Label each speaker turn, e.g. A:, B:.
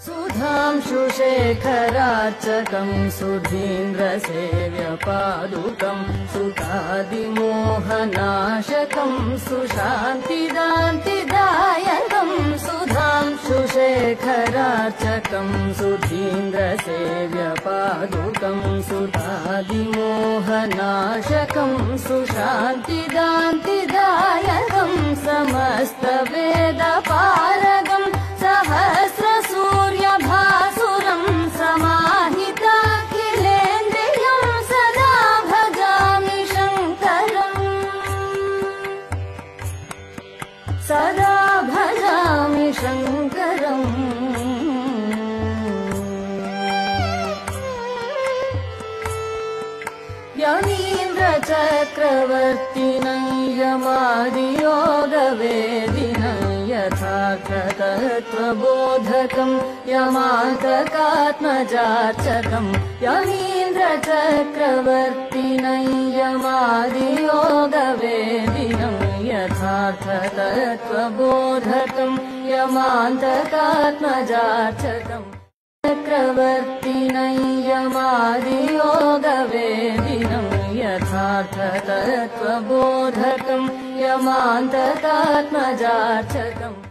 A: सुधांशुशेखरार्चकं सुधीन्द्रसेव्यपादुकं सुखादिमोहनाशकं सुशान्तिदान्तिदायकं सुधांशुशेखरार्चकं सुधीन्द्रसेव्यपादुकं सुखादिमोहनाशकं सुशान्तिदान्तिदायकं समस्तवेदपारगं सहस्रसूर्यभासुरं समाहिताखिलेन्द्रियं सदा भजामि शङ्करम् सदा भजामि शङ्करम् यमीन्द्रचक्रवर्तिनं यमादियोगवेदिनं यथार्थतत्त्वबोधकं यमान्तकात्मजार्चकं यमीन्द्रचक्रवर्तिनं यमादियोगवेदिनं यथार्थतत्त्वबोधकं यमान्तकात्मजार्चकम् चक्रवर्तिनं यमादियोगवेदिनं यथार्थतत्त्वबोधकं यमान्तकात्मजार्चकम्